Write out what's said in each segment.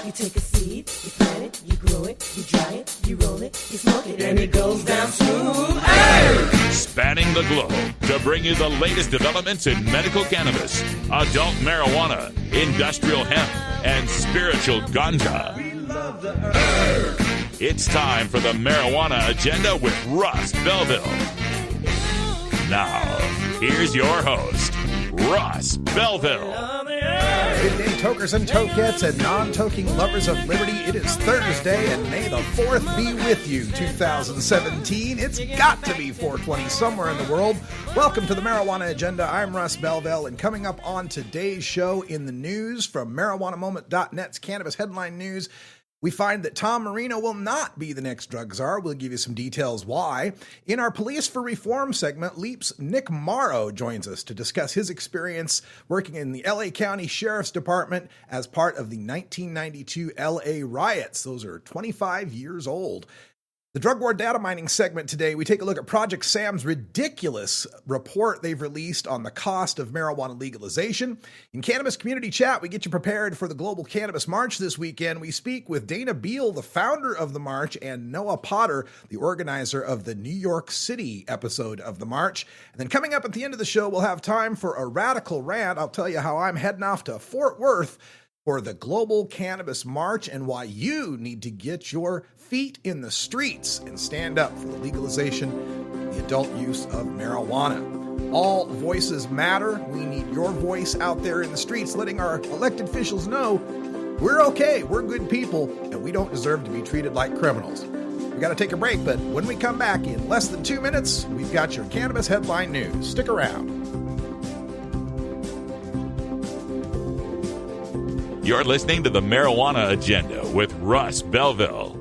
You take a seed, you plant it, you grow it, you dry it, you roll it, you smoke it, and it goes down smooth. Hey! Spanning the globe to bring you the latest developments in medical cannabis, adult marijuana, industrial hemp, and spiritual ganja. We love the herb. It's time for the Marijuana Agenda with Russ Belville. Now, here's your host, Russ Belville. Good day, tokers and tokettes and non-toking lovers of liberty. It is Thursday, and may the 4th be with you, 2017. It's got to be 420 somewhere in the world. Welcome to the Marijuana Agenda. I'm Russ Belville, and coming up on today's show in the news from MarijuanaMoment.net's Cannabis Headline News, we find that Tom Marino will not be the next drug czar. We'll give you some details why. In our Police for Reform segment, Leap's Nick Morrow joins us to discuss his experience working in the LA County Sheriff's Department as part of the 1992 LA riots. Those are 25 years old. The Drug War Data Mining segment today, we take a look at Project Sam's ridiculous report they've released on the cost of marijuana legalization. In Cannabis Community Chat, we get you prepared for the Global Cannabis March this weekend. We speak with Dana Beal, the founder of the march, and Noah Potter, the organizer of the New York City episode of the march. And then coming up at the end of the show, we'll have time for a radical rant. I'll tell you how I'm heading off to Fort Worth for the Global Cannabis March and why you need to get your feet in the streets and stand up for the legalization of the adult use of marijuana. All voices matter. We need your voice out there in the streets, letting our elected officials know we're okay, we're good people, and we don't deserve to be treated like criminals. We got to take a break, but when we come back in less than 2 minutes, we've got your Cannabis Headline News. Stick around. You're listening to the Marijuana Agenda with Russ Belville.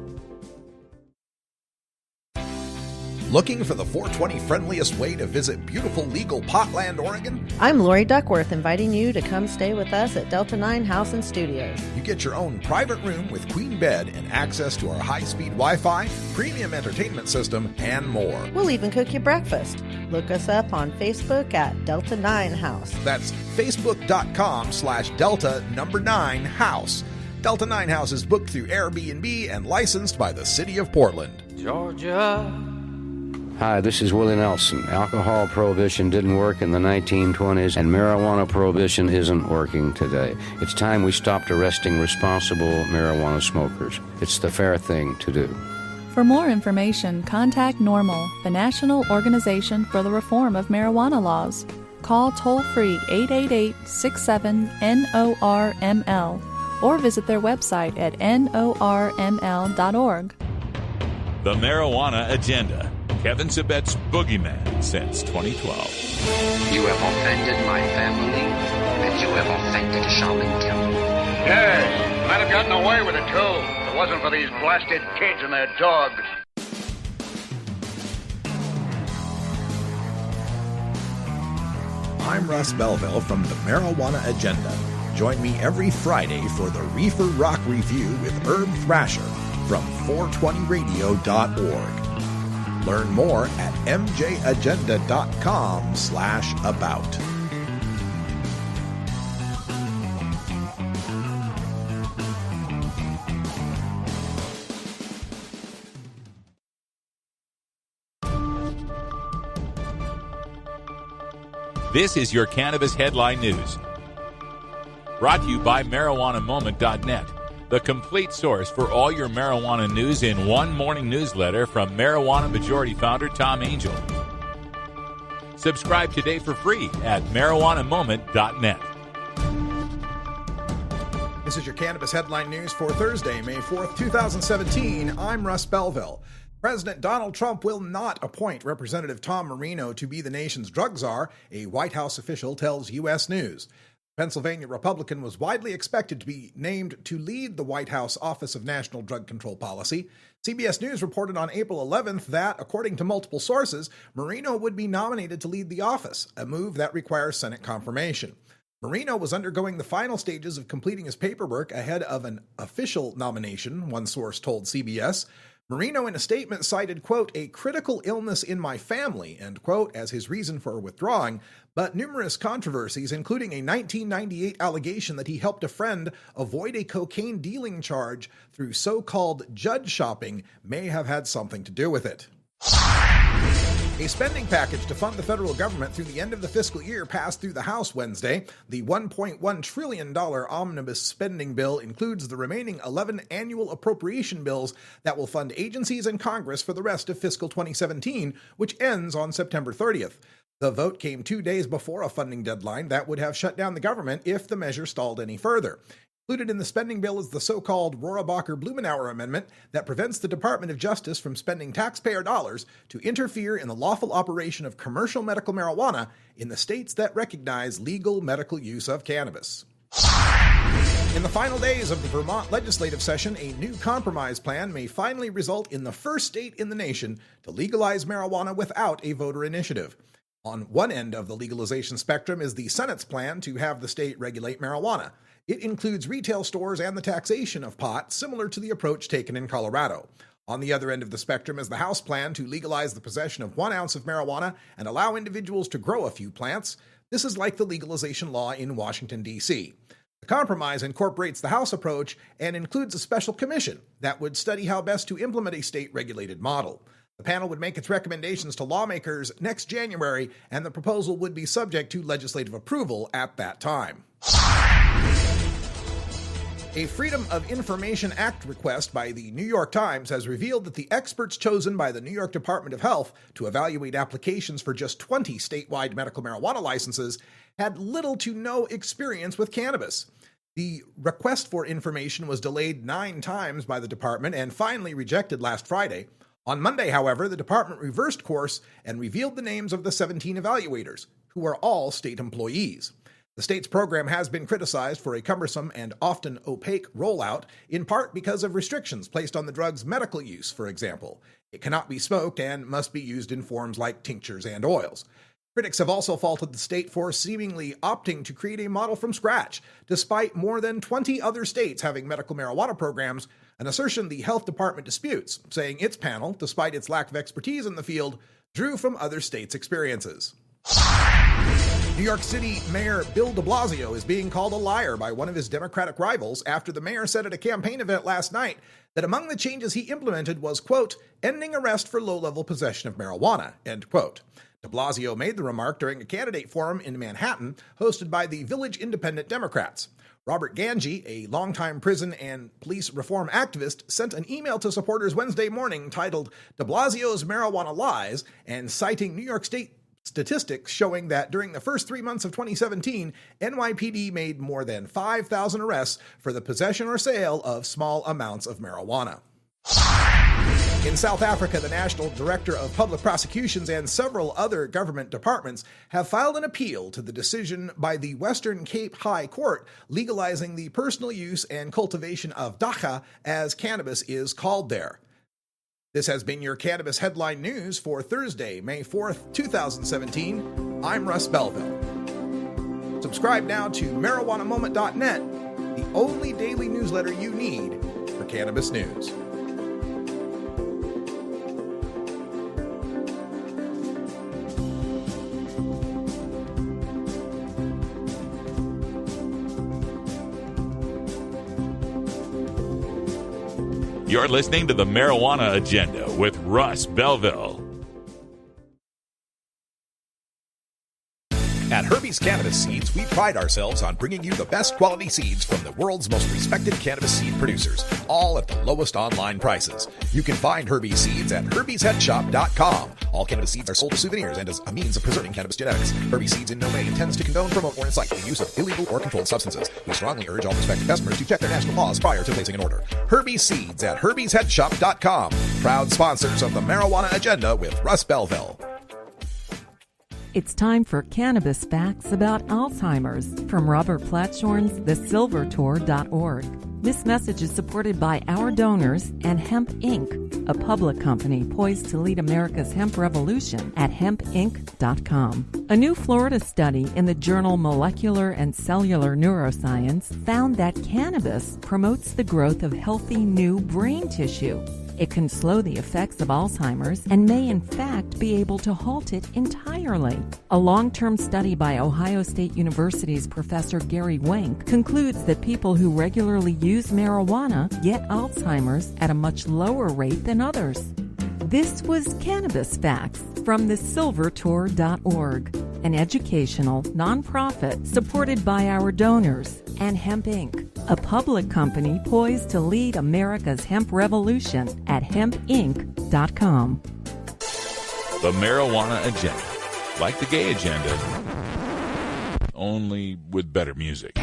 Looking for the 420 friendliest way to visit beautiful legal Potland, Oregon? I'm Lori Duckworth, inviting you to come stay with us at Delta 9 House and Studios. You get your own private room with queen bed and access to our high-speed Wi-Fi, premium entertainment system, and more. We'll even cook you breakfast. Look us up on Facebook at Delta 9 House. That's facebook.com/Delta9House. Delta 9 House is booked through Airbnb and licensed by the City of Portland. Georgia. Hi, this is Willie Nelson. Alcohol prohibition didn't work in the 1920s, and marijuana prohibition isn't working today. It's time we stopped arresting responsible marijuana smokers. It's the fair thing to do. For more information, contact NORML, the National Organization for the Reform of Marijuana Laws. Call toll-free 888-67-NORML or visit their website at norml.org. The Marijuana Agenda. Kevin Sabet's boogeyman since 2012. You have offended my family, and you have offended Shaman Temple. Yes, might have gotten away with it, too. If it wasn't for these blasted kids and their dogs. I'm Russ Belville from the Marijuana Agenda. Join me every Friday for the Reefer Rock Review with Herb Thrasher from 420radio.org. Learn more at mjagenda.com/about. This is your Cannabis Headline News. Brought to you by MarijuanaMoment.net, the complete source for all your marijuana news in one morning newsletter from Marijuana Majority Founder Tom Angel. Subscribe today for free at MarijuanaMoment.net. This is your Cannabis Headline News for Thursday, May 4th, 2017. I'm Russ Belville. President Donald Trump will not appoint Representative Tom Marino to be the nation's drug czar, a White House official tells U.S. News. Pennsylvania Republican was widely expected to be named to lead the White House Office of National Drug Control Policy. CBS News reported on April 11th that, according to multiple sources, Marino would be nominated to lead the office, a move that requires Senate confirmation. Marino was undergoing the final stages of completing his paperwork ahead of an official nomination, one source told CBS. Marino, in a statement, cited, quote, a critical illness in my family, end quote, as his reason for withdrawing, but numerous controversies, including a 1998 allegation that he helped a friend avoid a cocaine dealing charge through so-called judge shopping, may have had something to do with it. A spending package to fund the federal government through the end of the fiscal year passed through the House Wednesday. The $1.1 trillion omnibus spending bill includes the remaining 11 annual appropriation bills that will fund agencies and Congress for the rest of fiscal 2017, which ends on September 30th. The vote came 2 days before a funding deadline that would have shut down the government if the measure stalled any further. Included in the spending bill is the so-called Rohrabacher-Blumenauer Amendment that prevents the Department of Justice from spending taxpayer dollars to interfere in the lawful operation of commercial medical marijuana in the states that recognize legal medical use of cannabis. In the final days of the Vermont legislative session, a new compromise plan may finally result in the first state in the nation to legalize marijuana without a voter initiative. On one end of the legalization spectrum is the Senate's plan to have the state regulate marijuana. It includes retail stores and the taxation of pot, similar to the approach taken in Colorado. On the other end of the spectrum is the House plan to legalize the possession of 1 ounce of marijuana and allow individuals to grow a few plants. This is like the legalization law in Washington, D.C. The compromise incorporates the House approach and includes a special commission that would study how best to implement a state-regulated model. The panel would make its recommendations to lawmakers next January, and the proposal would be subject to legislative approval at that time. A Freedom of Information Act request by the New York Times has revealed that the experts chosen by the New York Department of Health to evaluate applications for just 20 statewide medical marijuana licenses had little to no experience with cannabis. The request for information was delayed 9 times by the department and finally rejected last Friday. On Monday, however, the department reversed course and revealed the names of the 17 evaluators, who are all state employees. The state's program has been criticized for a cumbersome and often opaque rollout, in part because of restrictions placed on the drug's medical use, for example. It cannot be smoked and must be used in forms like tinctures and oils. Critics have also faulted the state for seemingly opting to create a model from scratch, despite more than 20 other states having medical marijuana programs, an assertion the health department disputes, saying its panel, despite its lack of expertise in the field, drew from other states' experiences. New York City Mayor Bill de Blasio is being called a liar by one of his Democratic rivals after the mayor said at a campaign event last night that among the changes he implemented was, quote, ending arrest for low-level possession of marijuana, end quote. De Blasio made the remark during a candidate forum in Manhattan hosted by the Village Independent Democrats. Robert Ganji, a longtime prison and police reform activist, sent an email to supporters Wednesday morning titled De Blasio's Marijuana Lies and citing New York State statistics showing that during the first 3 months of 2017, NYPD made more than 5,000 arrests for the possession or sale of small amounts of marijuana. In South Africa, the National Director of Public Prosecutions and several other government departments have filed an appeal to the decision by the Western Cape High Court legalizing the personal use and cultivation of dacha, as cannabis is called there. This has been your Cannabis Headline News for Thursday, May 4th, 2017. I'm Russ Belville. Subscribe now to MarijuanaMoment.net, the only daily newsletter you need for cannabis news. You're listening to the Marijuana Agenda with Russ Belville. At Herbie's Cannabis Seeds, we pride ourselves on bringing you the best quality seeds from the world's most respected cannabis seed producers, all at the lowest online prices. You can find Herbie's Seeds at herbiesheadshop.com. All cannabis seeds are sold as souvenirs and as a means of preserving cannabis genetics. Herbie's Seeds in no way intends to condone, promote, or incite the use of illegal or controlled substances. We strongly urge all prospective customers to check their national laws prior to placing an order. Herbie's Seeds at herbiesheadshop.com. Proud sponsors of the Marijuana Agenda with Russ Belville. It's time for Cannabis Facts about Alzheimer's from Robert Platshorn's thesilvertour.org. This message is supported by our donors and Hemp Inc., a public company poised to lead America's hemp revolution at hempinc.com. A new Florida study in the journal Molecular and Cellular Neuroscience found that cannabis promotes the growth of healthy new brain tissue. It can slow the effects of Alzheimer's and may in fact be able to halt it entirely. A long-term study by Ohio State University's Professor Gary Wenk concludes that people who regularly use marijuana get Alzheimer's at a much lower rate than others. This was Cannabis Facts from thesilvertour.org, an educational nonprofit supported by our donors, and Hemp Inc., a public company poised to lead America's hemp revolution at hempinc.com. The marijuana agenda, like the gay agenda, only with better music.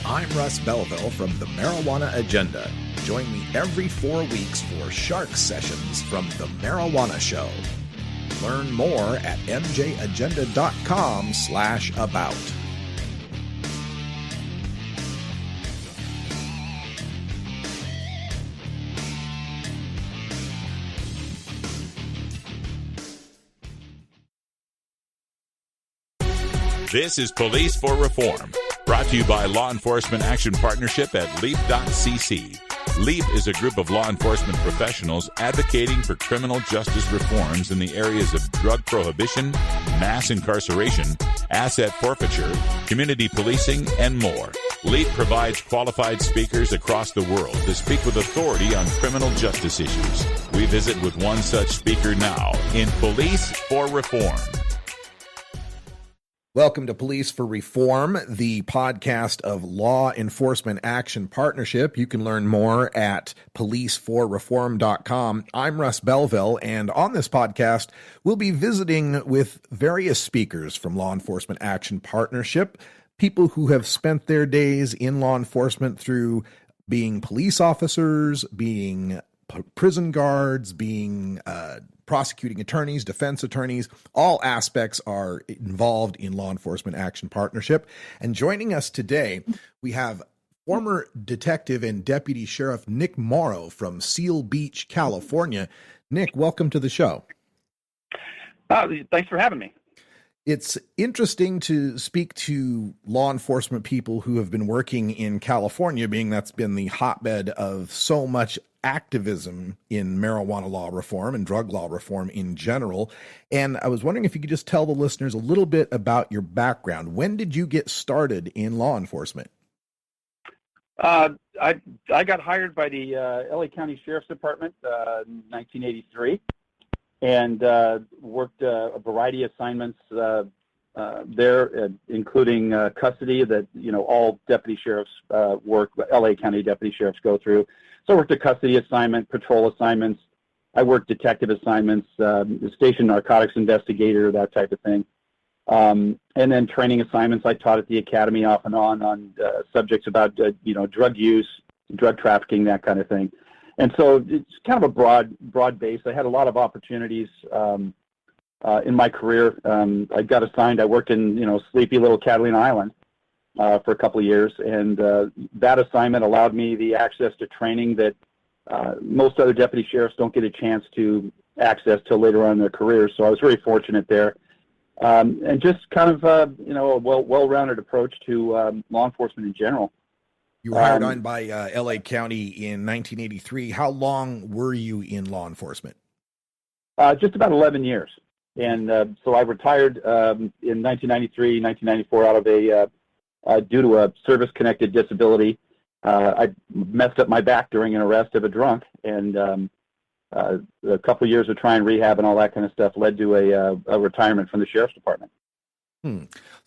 I'm Russ Belville from the Marijuana Agenda. Join me every 4 weeks for Shark Sessions from The Marijuana Show. Learn more at mjagenda.com/about. This is Police for Reform, brought to you by Law Enforcement Action Partnership at LEAP.cc. LEAP is a group of law enforcement professionals advocating for criminal justice reforms in the areas of drug prohibition, mass incarceration, asset forfeiture, community policing, and more. LEAP provides qualified speakers across the world to speak with authority on criminal justice issues. We visit with one such speaker now in Police for Reform. Welcome to Police for Reform, the podcast of Law Enforcement Action Partnership. You can learn more at policeforreform.com. I'm Russ Belville, and on this podcast, we'll be visiting with various speakers from Law Enforcement Action Partnership, people who have spent their days in law enforcement through being police officers, being prison guards, being prosecuting attorneys, defense attorneys. All aspects are involved in Law Enforcement Action Partnership. And joining us today, we have former detective and deputy sheriff Nick Morrow from Seal Beach, California. Nick, welcome to the show. Thanks for having me. It's interesting to speak to law enforcement people who have been working in California, being that's been the hotbed of so much activism in marijuana law reform and drug law reform in general. And I was wondering if you could just tell the listeners a little bit about your background. When did you get started in law enforcement? I got hired by the LA County Sheriff's Department in 1983 and worked a variety of assignments there, including custody that, all deputy sheriffs work, LA County deputy sheriffs go through. So I worked a custody assignment, patrol assignments. I worked detective assignments, station narcotics investigator, that type of thing. And then training assignments. I taught at the academy off and on subjects about, drug use, drug trafficking, that kind of thing. And so it's kind of a broad base. I had a lot of opportunities in my career. I got assigned. I worked in, sleepy little Catalina Island for a couple of years, and that assignment allowed me the access to training that most other deputy sheriffs don't get a chance to access till later on in their careers. So I was very fortunate there, and just kind of a well-rounded approach to law enforcement in general. You were hired on by LA County in 1983. How long were you in law enforcement? Just about 11 years, and so I retired in 1993, 1994 out of due to a service-connected disability. I messed up my back during an arrest of a drunk, and a couple of years of trying rehab and all that kind of stuff led to a retirement from the Sheriff's Department.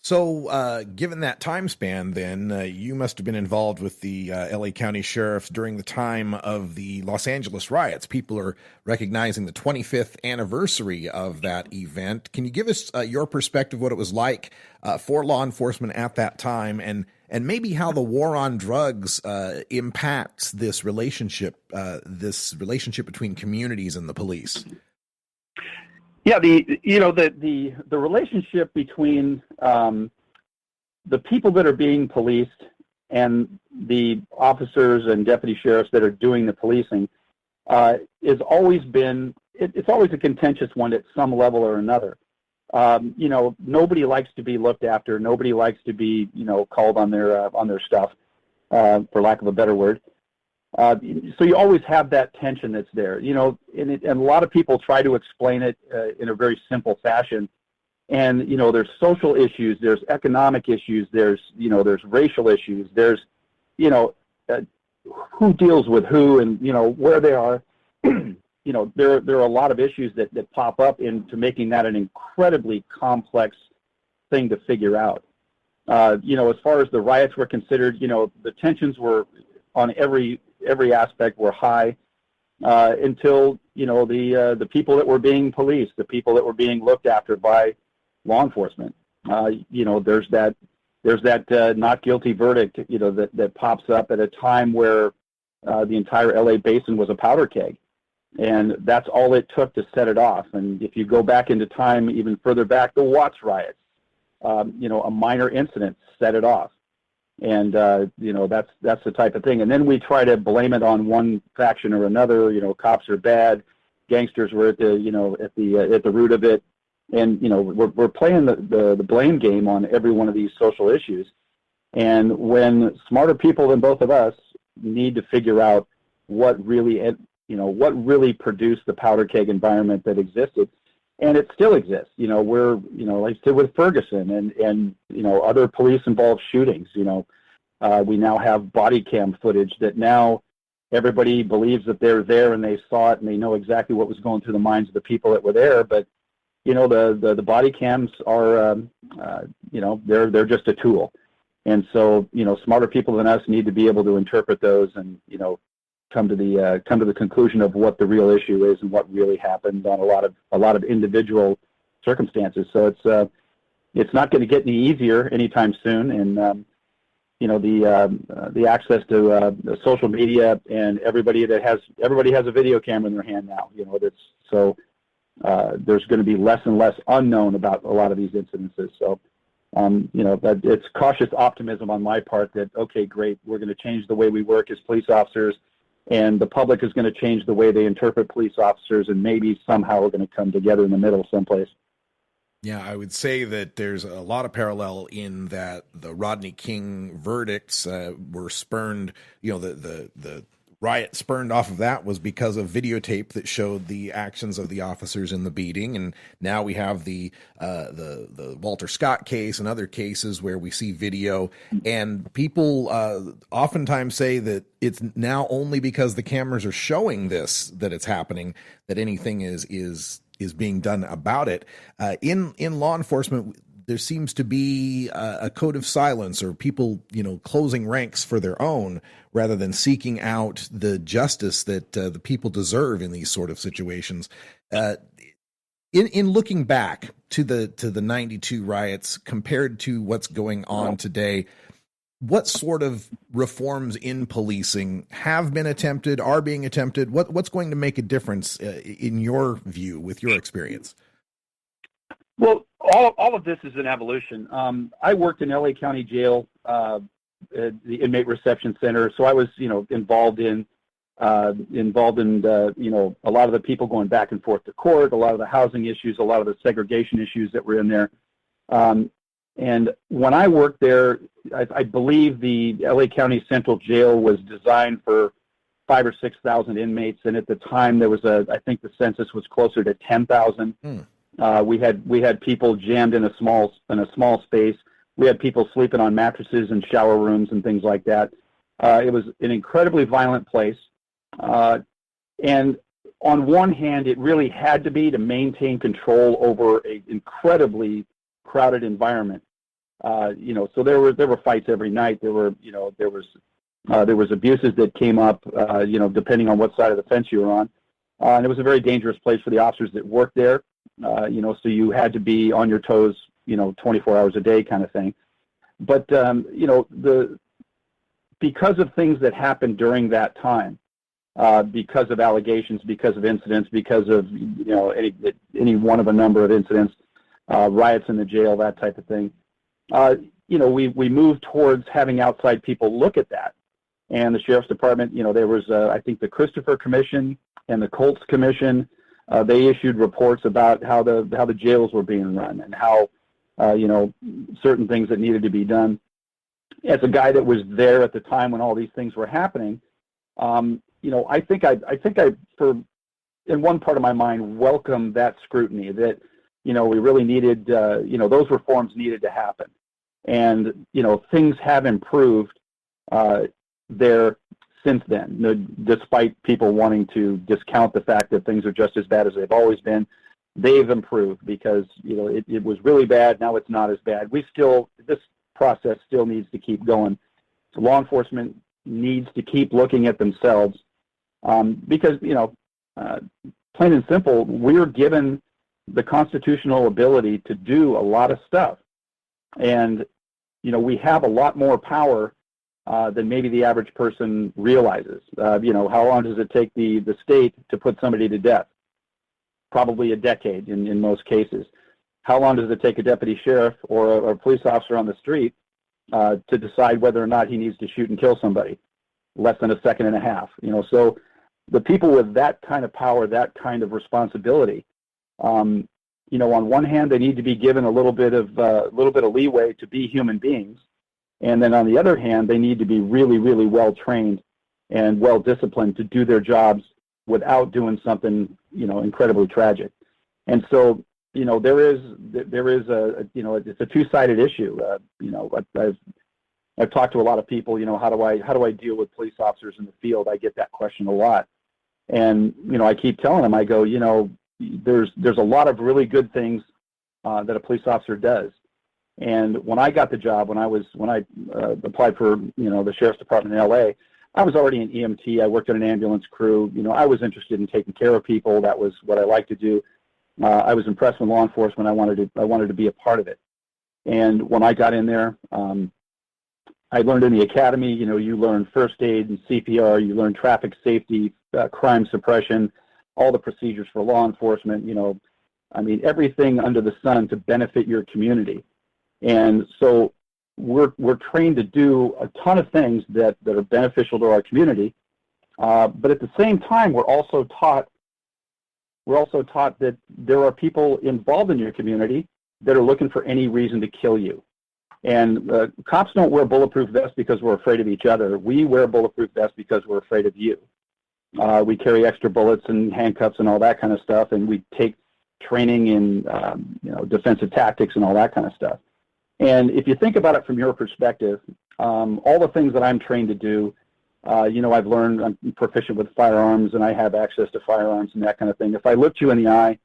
So given that time span, then, you must have been involved with the LA County Sheriffs during the time of the Los Angeles riots. People are recognizing the 25th anniversary of that event. Can you give us your perspective, what it was like for law enforcement at that time, and maybe how the war on drugs impacts this relationship between communities and the police? Yeah, the relationship between the people that are being policed and the officers and deputy sheriffs that are doing the policing has always been it's always a contentious one at some level or another. Nobody likes to be looked after. Nobody likes to be, called on their stuff, for lack of a better word. So you always have that tension that's there, and a lot of people try to explain it in a very simple fashion. And, there's social issues, there's economic issues, there's racial issues, there's, who deals with who and, where they are. There are a lot of issues that pop up into making that an incredibly complex thing to figure out. As far as the riots were considered, the tensions were on every aspect were high until, the people that were being policed, the people that were being looked after by law enforcement. There's that not guilty verdict, that pops up at a time where the entire LA basin was a powder keg. And that's all it took to set it off. And if you go back into time, even further back, the Watts riots, a minor incident set it off. And, that's the type of thing. And then we try to blame it on one faction or another. Cops are bad. Gangsters were at the root of it. And, we're playing the blame game on every one of these social issues. And when smarter people than both of us need to figure out what really produced the powder keg environment that existed, and it still exists. We're, like I said with Ferguson and other police-involved shootings, we now have body cam footage that now everybody believes that they're there and they saw it and they know exactly what was going through the minds of the people that were there. But, the body cams are, they're just a tool. And so, smarter people than us need to be able to interpret those and, come to the conclusion of what the real issue is and what really happened on a lot of individual circumstances. So it's not going to get any easier anytime soon. And the access to the social media and everybody has a video camera in their hand now. There's going to be less and less unknown about a lot of these incidences. So that it's cautious optimism on my part that, okay, great, we're going to change the way we work as police officers. And the public is going to change the way they interpret police officers, and maybe somehow we're going to come together in the middle someplace. Yeah, I would say that there's a lot of parallel in that the Rodney King verdicts were spurned, the riot spurned off of that was because of videotape that showed the actions of the officers in the beating. And now we have the Walter Scott case and other cases where we see video, and people oftentimes say that it's now only because the cameras are showing this that it's happening, that anything is being done about it. In law enforcement, there seems to be a code of silence, or people, closing ranks for their own rather than seeking out the justice that the people deserve in these sort of situations. In looking back to the 92 riots compared to what's going on today, what sort of reforms in policing have been attempted, are being attempted? What's going to make a difference in your view, with your experience? Well, all of this is an evolution. I worked in LA County Jail, the Inmate Reception Center, so I was, involved in a lot of the people going back and forth to court, a lot of the housing issues, a lot of the segregation issues that were in there. And when I worked there, I believe the LA County Central Jail was designed for 5,000 or 6,000 inmates, and at the time there was I think the census was closer to 10,000. We had people jammed in a small space. We had people sleeping on mattresses and shower rooms and things like that. It was an incredibly violent place. And on one hand, it really had to be to maintain control over an incredibly crowded environment. So there were fights every night. There was abuses that came up, depending on what side of the fence you were on. And it was a very dangerous place for the officers that worked there. So you had to be on your toes, 24 hours a day kind of thing. But, because of things that happened during that time, because of allegations, because of incidents, because of, any one of a number of incidents, riots in the jail, that type of thing, we moved towards having outside people look at that. And the Sheriff's Department, there was, I think, the Christopher Commission and the Colts Commission. they issued reports about how the jails were being run and how certain things that needed to be done. As a guy that was there at the time when all these things were happening, I think I in one part of my mind welcomed that scrutiny that we really needed those reforms needed to happen, and things have improved there since then, despite people wanting to discount the fact that things are just as bad as they've always been. They've improved because it was really bad. Now it's not as bad. This process still needs to keep going. So law enforcement needs to keep looking at themselves because plain and simple, we're given the constitutional ability to do a lot of stuff, and we have a lot more power than maybe the average person realizes. How long does it take the state to put somebody to death? Probably a decade in most cases. How long does it take a deputy sheriff or a police officer on the street to decide whether or not he needs to shoot and kill somebody? Less than a second and a half. So the people with that kind of power, that kind of responsibility, on one hand, they need to be given a little bit of leeway to be human beings, and then on the other hand, they need to be really, really well trained and well disciplined to do their jobs without doing something incredibly tragic. And so there is it's a two-sided issue. I've talked to a lot of people. How do I deal with police officers in the field? I get that question a lot, and I keep telling them, I go, there's a lot of really good things that a police officer does. And when I got the job, when I applied for the sheriff's department in LA, I was already an EMT. I worked in an ambulance crew. I was interested in taking care of people. That was what I liked to do. I was impressed with law enforcement. I wanted to be a part of it. And when I got in there, I learned in the academy. You learn first aid and CPR. You learn traffic safety, crime suppression, all the procedures for law enforcement. Everything under the sun to benefit your community. And so we're trained to do a ton of things that are beneficial to our community, but at the same time, we're also taught that there are people involved in your community that are looking for any reason to kill you. And cops don't wear bulletproof vests because we're afraid of each other. We wear bulletproof vests because we're afraid of you. We carry extra bullets and handcuffs and all that kind of stuff, and we take training in defensive tactics and all that kind of stuff. And if you think about it from your perspective, all the things that I'm trained to do, I've learned I'm proficient with firearms and I have access to firearms and that kind of thing. If I looked you in the eye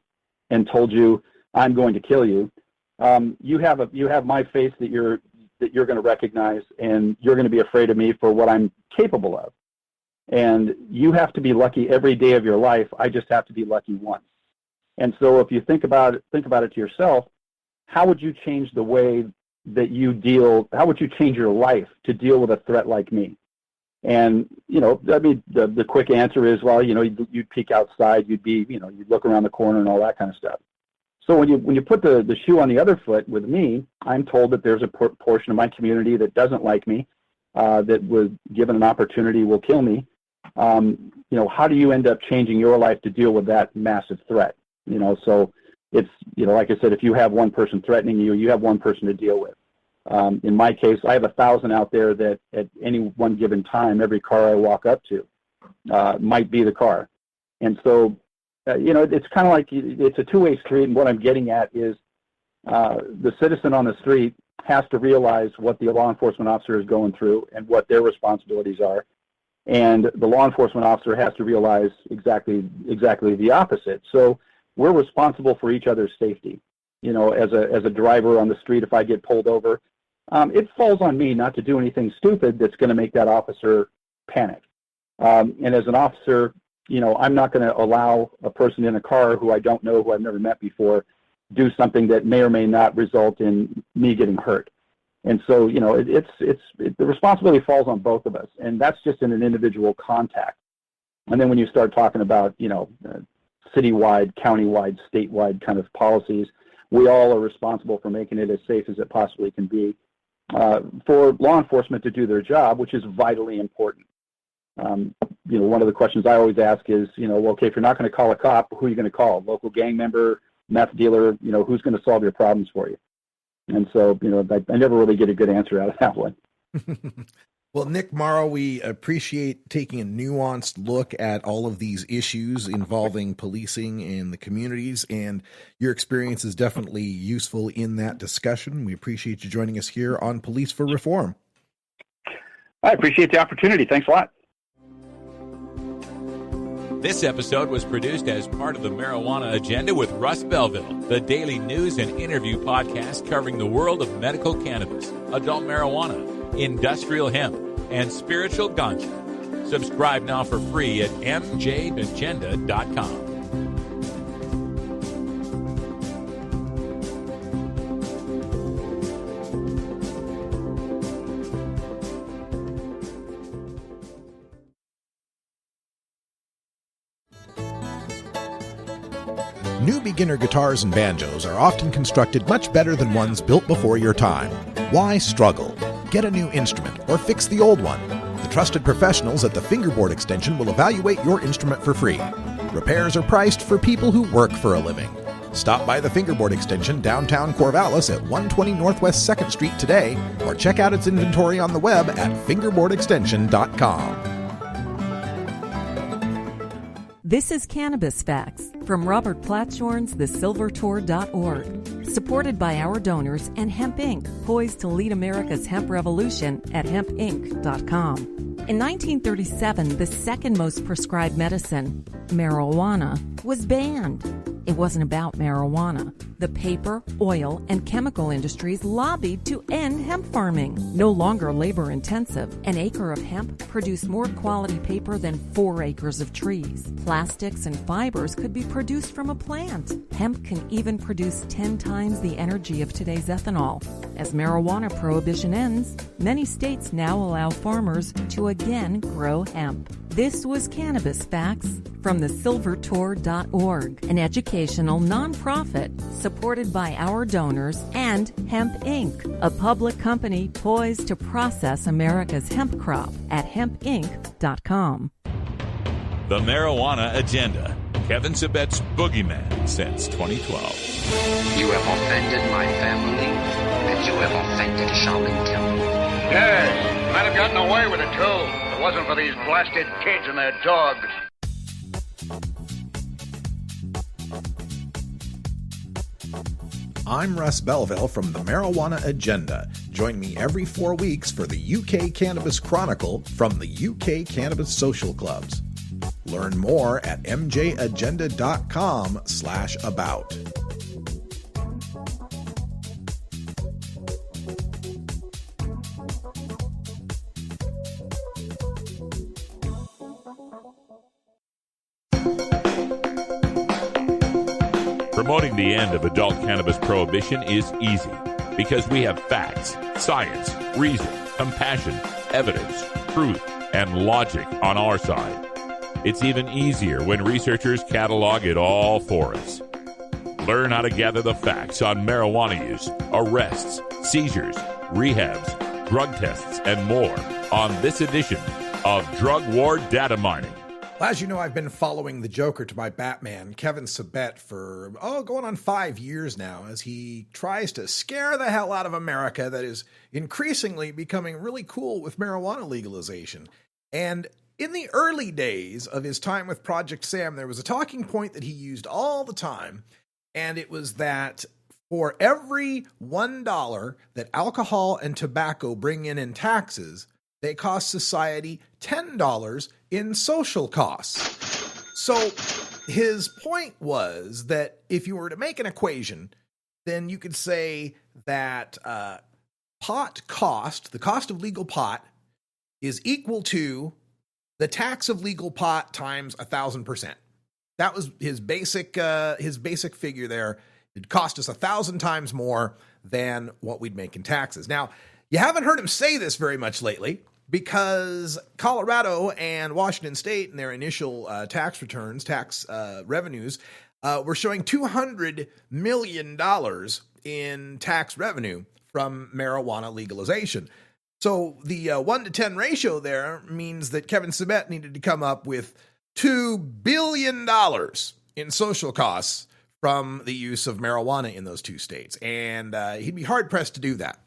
and told you I'm going to kill you, you have my face that you're going to recognize, and you're going to be afraid of me for what I'm capable of. And you have to be lucky every day of your life. I just have to be lucky once. And so if you think about it to yourself, how would you change the way that you deal? How would you change your life to deal with a threat like me? And the quick answer is, well, you'd peek outside, you'd look around the corner and all that kind of stuff. So when you put the shoe on the other foot with me, I'm told that there's a portion of my community that doesn't like me, that was given an opportunity will kill me. How do you end up changing your life to deal with that massive threat? So it's, like I said, if you have one person threatening you, you have one person to deal with. In my case, I have 1,000 out there that at any one given time, every car I walk up to might be the car. And so, it's kind of like it's a two-way street. And what I'm getting at is the citizen on the street has to realize what the law enforcement officer is going through and what their responsibilities are. And the law enforcement officer has to realize exactly the opposite. So we're responsible for each other's safety. As a driver on the street, if I get pulled over, it falls on me not to do anything stupid that's going to make that officer panic. And as an officer, I'm not going to allow a person in a car who I don't know, who I've never met before, do something that may or may not result in me getting hurt. And so, the responsibility falls on both of us, and that's just in an individual contact. And then when you start talking about, citywide, countywide, statewide kind of policies, we all are responsible for making it as safe as it possibly can be for law enforcement to do their job, which is vitally important. One of the questions I always ask is, well, okay, if you're not going to call a cop, who are you going to call? Local gang member, meth dealer, who's going to solve your problems for you? And so, I never really get a good answer out of that one. Well, Nick Morrow, we appreciate taking a nuanced look at all of these issues involving policing and the communities, and your experience is definitely useful in that discussion. We appreciate you joining us here on Police for Reform. I appreciate the opportunity. Thanks a lot. This episode was produced as part of the Marijuana Agenda with Russ Belville, the daily news and interview podcast covering the world of medical cannabis, adult marijuana, industrial hemp, and spiritual ganja. Subscribe now for free at mjagenda.com. New beginner guitars and banjos are often constructed much better than ones built before your time. Why struggle? Get a new instrument or fix the old one. The trusted professionals at the Fingerboard Extension will evaluate your instrument for free. Repairs are priced for people who work for a living. Stop by the Fingerboard Extension downtown Corvallis at 120 Northwest 2nd Street today, or check out its inventory on the web at fingerboardextension.com. This is Cannabis Facts from Robert Platshorn's thesilvertour.org, supported by our donors and Hemp Inc., poised to lead America's hemp revolution at hempinc.com. In 1937, the second most prescribed medicine, marijuana, was banned. It wasn't about marijuana. The paper, oil, and chemical industries lobbied to end hemp farming. No longer labor-intensive, an acre of hemp produced more quality paper than 4 acres of trees. Plastics and fibers could be produced from a plant. Hemp can even produce 10 times the energy of today's ethanol. As marijuana prohibition ends, many states now allow farmers to again grow hemp. This was Cannabis Facts from thesilvertour.org, an educational nonprofit supported by our donors and Hemp Inc., a public company poised to process America's hemp crop at hempinc.com. The Marijuana Agenda. Kevin Sabet's boogeyman since 2012. You have offended my family, and you have offended Shaman Temple. Yes, might have gotten away with it, too. If it wasn't for these blasted kids and their dogs. I'm Russ Belville from the Marijuana Agenda. Join me every 4 weeks for the UK Cannabis Chronicle from the UK Cannabis Social Clubs. Learn more at mjagenda.com/about. Promoting the end of adult cannabis prohibition is easy because we have facts, science, reason, compassion, evidence, truth, and logic on our side. It's even easier when researchers catalog it all for us. Learn how to gather the facts on marijuana use, arrests, seizures, rehabs, drug tests, and more on this edition of Drug War Data Mining. As you know, I've been following the Joker to my Batman, Kevin Sabet, for, going on 5 years now, as he tries to scare the hell out of America that is increasingly becoming really cool with marijuana legalization. And in the early days of his time with Project Sam, there was a talking point that he used all the time, and it was that for every $1 that alcohol and tobacco bring in taxes, they cost society $10 in social costs. So his point was that if you were to make an equation, then you could say that pot cost, the cost of legal pot, is equal to the tax of legal pot times 1,000%. That was his basic figure there. It cost us 1,000 times more than what we'd make in taxes. Now, you haven't heard him say this very much lately, because Colorado and Washington State in their initial tax returns, revenues, were showing $200 million in tax revenue from marijuana legalization. So the 1 to 10 ratio there means that Kevin Sabet needed to come up with $2 billion in social costs from the use of marijuana in those two states. And he'd be hard-pressed to do that.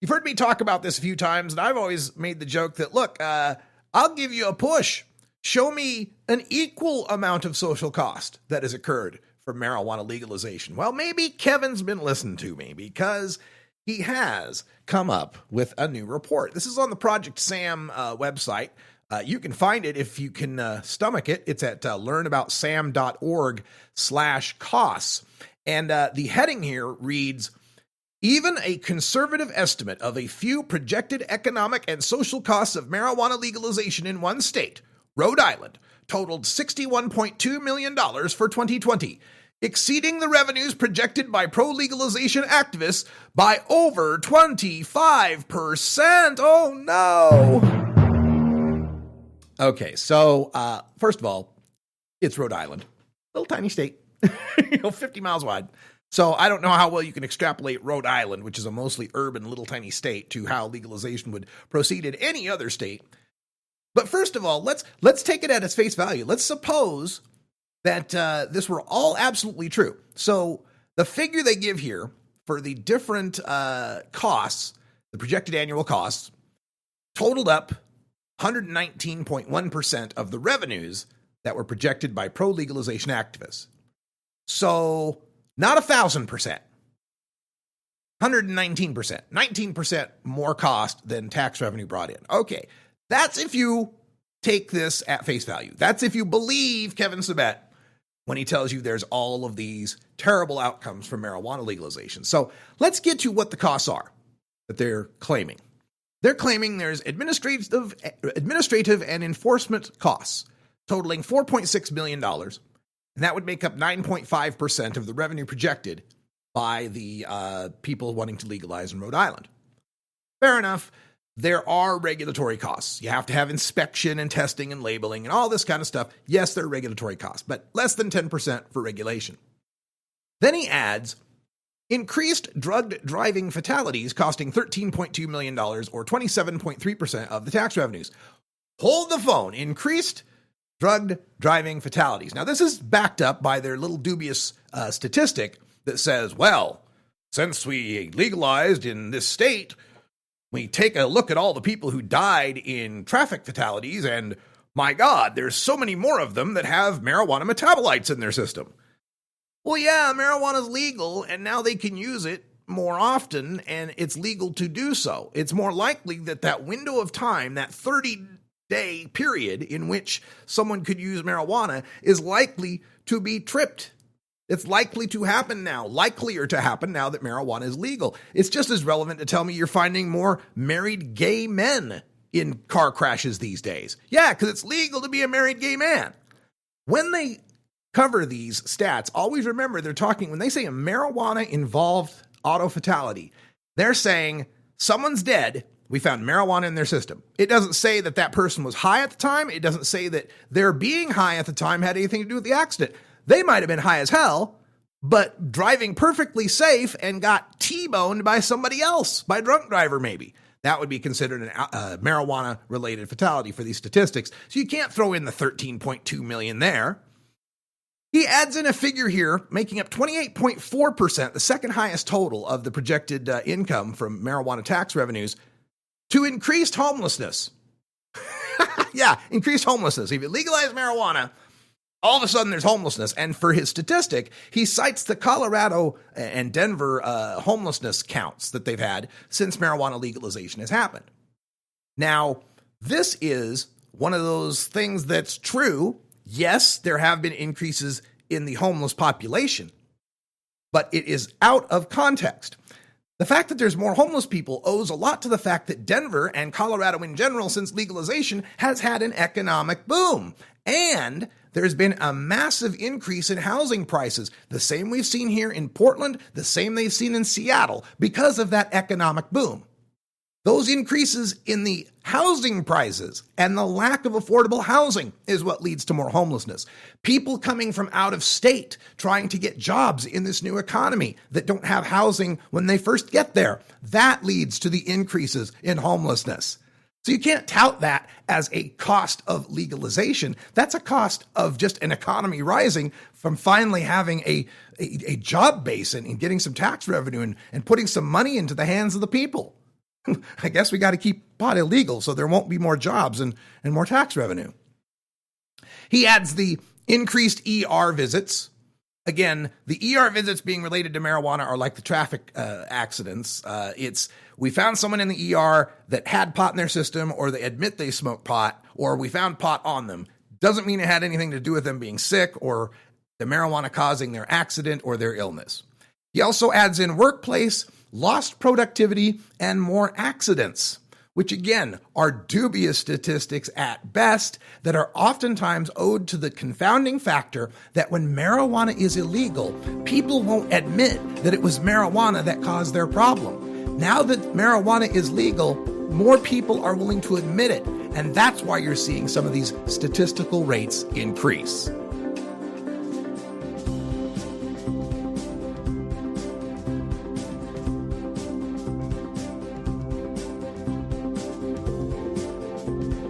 You've heard me talk about this a few times, and I've always made the joke that, look, I'll give you a push. Show me an equal amount of social cost that has occurred for marijuana legalization. Well, maybe Kevin's been listening to me because he has come up with a new report. This is on the Project Sam website. You can find it if you can stomach it. It's at learnaboutsam.org/costs. And the heading here reads, even a conservative estimate of a few projected economic and social costs of marijuana legalization in one state, Rhode Island, totaled $61.2 million for 2020, exceeding the revenues projected by pro-legalization activists by over 25%. Oh, no. Okay, so first of all, it's Rhode Island, little tiny state, 50 miles wide. So I don't know how well you can extrapolate Rhode Island, which is a mostly urban little tiny state, to how legalization would proceed in any other state. But first of all, let's take it at its face value. Let's suppose that this were all absolutely true. So the figure they give here for the different costs, the projected annual costs, totaled up 119.1% of the revenues that were projected by pro-legalization activists. So not 1,000%, 119%, 19% more cost than tax revenue brought in. Okay, that's if you take this at face value. That's if you believe Kevin Sabet when he tells you there's all of these terrible outcomes from marijuana legalization. So let's get to what the costs are that they're claiming. They're claiming there's administrative and enforcement costs totaling $4.6 million, and that would make up 9.5% of the revenue projected by the people wanting to legalize in Rhode Island. Fair enough. There are regulatory costs. You have to have inspection and testing and labeling and all this kind of stuff. Yes, there are regulatory costs, but less than 10% for regulation. Then he adds, increased drug driving fatalities costing $13.2 million or 27.3% of the tax revenues. Hold the phone. Increased drug driving fatalities. Now, this is backed up by their little dubious statistic that says, well, since we legalized in this state, we take a look at all the people who died in traffic fatalities, and my God, there's so many more of them that have marijuana metabolites in their system. Well, yeah, marijuana's legal, and now they can use it more often, and it's legal to do so. It's more likely that that window of time, that 30-day period in which someone could use marijuana, is likely to be tripped. It's likely to happen now, likelier to happen now that marijuana is legal. It's just as relevant to tell me you're finding more married gay men in car crashes these days. Yeah, because it's legal to be a married gay man. When they cover these stats, always remember they're talking, when they say a marijuana-involved auto fatality, they're saying someone's dead, we found marijuana in their system. It doesn't say that that person was high at the time. It doesn't say that their being high at the time had anything to do with the accident. They might have been high as hell, but driving perfectly safe and got T-boned by somebody else, by a drunk driver maybe. That would be considered a marijuana-related fatality for these statistics. So you can't throw in the 13.2 million there. He adds in a figure here, making up 28.4%, the second highest total of the projected income from marijuana tax revenues, to increased homelessness. Yeah, increased homelessness. If you legalize marijuana, all of a sudden there's homelessness. And for his statistic, he cites the Colorado and Denver homelessness counts that they've had since marijuana legalization has happened. Now, this is one of those things that's true. Yes, there have been increases in the homeless population, but it is out of context. The fact that there's more homeless people owes a lot to the fact that Denver and Colorado in general since legalization has had an economic boom. And there's been a massive increase in housing prices, the same we've seen here in Portland, the same they've seen in Seattle, because of that economic boom. Those increases in the housing prices and the lack of affordable housing is what leads to more homelessness. People coming from out of state trying to get jobs in this new economy that don't have housing when they first get there. That leads to the increases in homelessness. So you can't tout that as a cost of legalization. That's a cost of just an economy rising from finally having a job base and getting some tax revenue and putting some money into the hands of the people. I guess we got to keep pot illegal so there won't be more jobs and more tax revenue. He adds the increased ER visits. Again, the ER visits being related to marijuana are like the traffic accidents. We found someone in the ER that had pot in their system, or they admit they smoke pot, or we found pot on them. Doesn't mean it had anything to do with them being sick or the marijuana causing their accident or their illness. He also adds in workplace, lost productivity, and more accidents, which again are dubious statistics at best that are oftentimes owed to the confounding factor that when marijuana is illegal, people won't admit that it was marijuana that caused their problem. Now that marijuana is legal, more people are willing to admit it, and that's why you're seeing some of these statistical rates increase.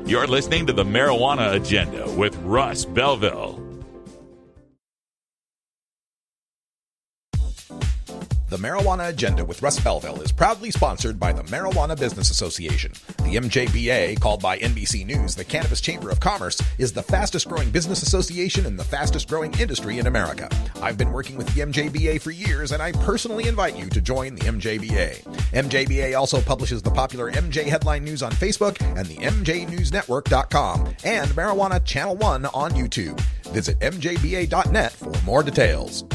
You're listening to the Marijuana Agenda with Russ Belville. The Marijuana Agenda with Russ Belville is proudly sponsored by the Marijuana Business Association. The MJBA, called by NBC News the Cannabis Chamber of Commerce, is the fastest growing business association and the fastest growing industry in America. I've been working with the MJBA for years, and I personally invite you to join the MJBA. MJBA also publishes the popular MJ Headline News on Facebook and the MJNewsNetwork.com and Marijuana Channel 1 on YouTube. Visit MJBA.net for more details.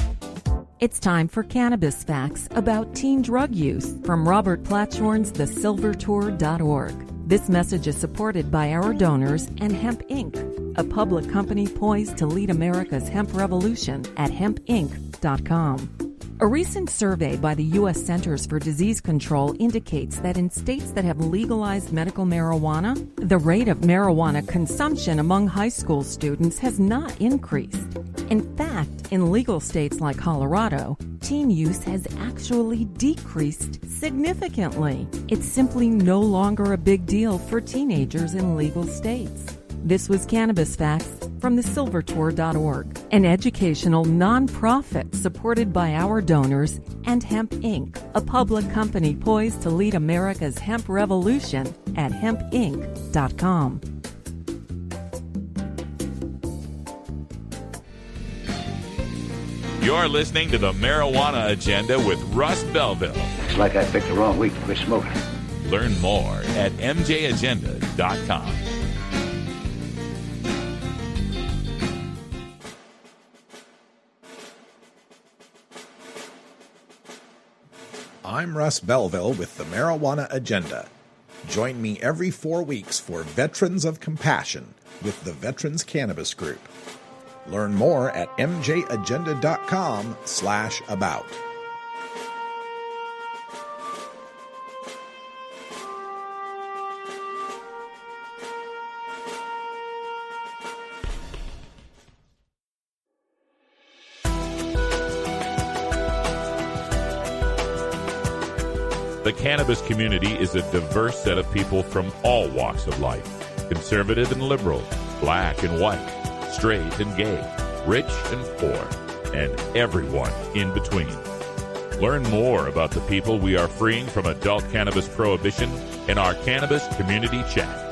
It's time for Cannabis Facts about teen drug use from Robert Platshorn's thesilvertour.org. This message is supported by our donors and Hemp Inc., a public company poised to lead America's hemp revolution at hempinc.com. A recent survey by the U.S. Centers for Disease Control indicates that in states that have legalized medical marijuana, the rate of marijuana consumption among high school students has not increased. In fact, in legal states like Colorado, teen use has actually decreased significantly. It's simply no longer a big deal for teenagers in legal states. This was Cannabis Facts from thesilvertour.org, an educational nonprofit supported by our donors and Hemp Inc., a public company poised to lead America's hemp revolution at hempinc.com. You're listening to the Marijuana Agenda with Russ Belville. It's like I picked the wrong week to quit smoking. Learn more at mjagenda.com. I'm Russ Belville with the Marijuana Agenda. Join me every 4 weeks for Veterans of Compassion with the Veterans Cannabis Group. Learn more at mjagenda.com/about. The cannabis community is a diverse set of people from all walks of life, conservative and liberal, black and white, straight and gay, rich and poor, and everyone in between. Learn more about the people we are freeing from adult cannabis prohibition in our Cannabis Community Chat.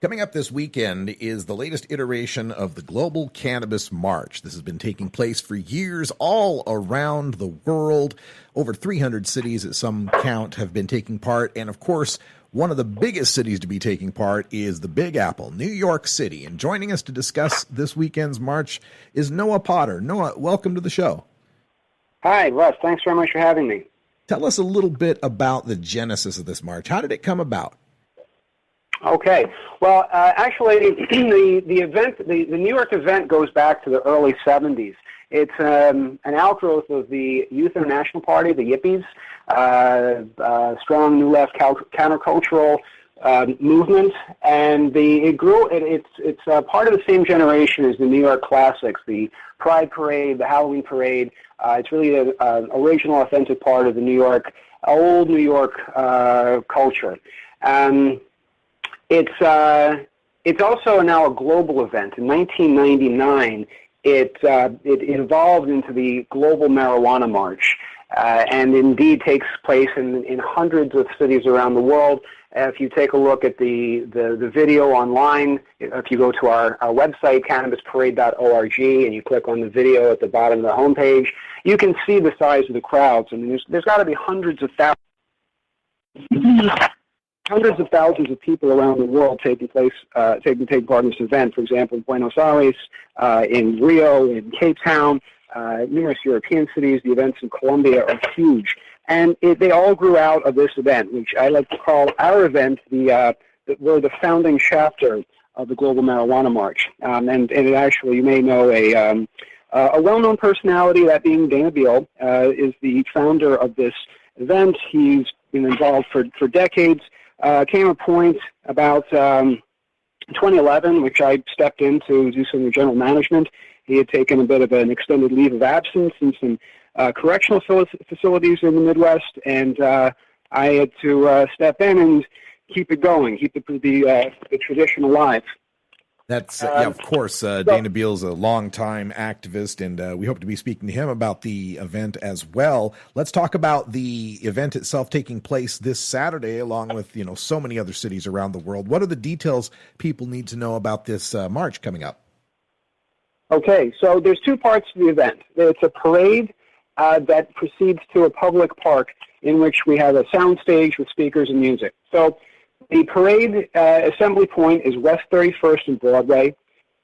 Coming up this weekend is the latest iteration of the Global Cannabis March. This has been taking place for years all around the world. Over 300 cities at some count have been taking part. And of course, one of the biggest cities to be taking part is the Big Apple, New York City. And joining us to discuss this weekend's march is Noah Potter. Noah, welcome to the show. Hi, Russ. Thanks very much for having me. Tell us a little bit about the genesis of this march. How did it come about? Okay. Well, actually, the event, the New York event, goes back to the early '70s. It's an outgrowth of the Youth International Party, the Yippies, strong New Left countercultural movement, and it's part of the same generation as the New York classics, the Pride Parade, the Halloween Parade. It's really an original, authentic part of the old New York culture. It's also now a global event. In 1999, it evolved into the Global Marijuana March, and indeed takes place in hundreds of cities around the world. If you take a look at the video online, if you go to our website, cannabisparade.org, and you click on the video at the bottom of the homepage, you can see the size of the crowds. I mean, there's got to be hundreds of thousands of people around the world taking part in this event. For example, in Buenos Aires, in Rio, in Cape Town, numerous European cities. The events in Colombia are huge. And they all grew out of this event, which I like to call our event. We're the founding chapter of the Global Marijuana March. And it actually, you may know a well-known personality, that being Dana Beal, is the founder of this event. He's been involved for decades. Came a point about 2011, which I stepped in to do some general management. He had taken a bit of an extended leave of absence in some correctional facilities in the Midwest, and I had to step in and keep it going, keep the tradition alive. That's of course. Dana Beal's a longtime activist, and we hope to be speaking to him about the event as well. Let's talk about the event itself taking place this Saturday, along with so many other cities around the world. What are the details people need to know about this march coming up? Okay, so there's two parts to the event. It's a parade that proceeds to a public park in which we have a sound stage with speakers and music. So the parade assembly point is West 31st and Broadway.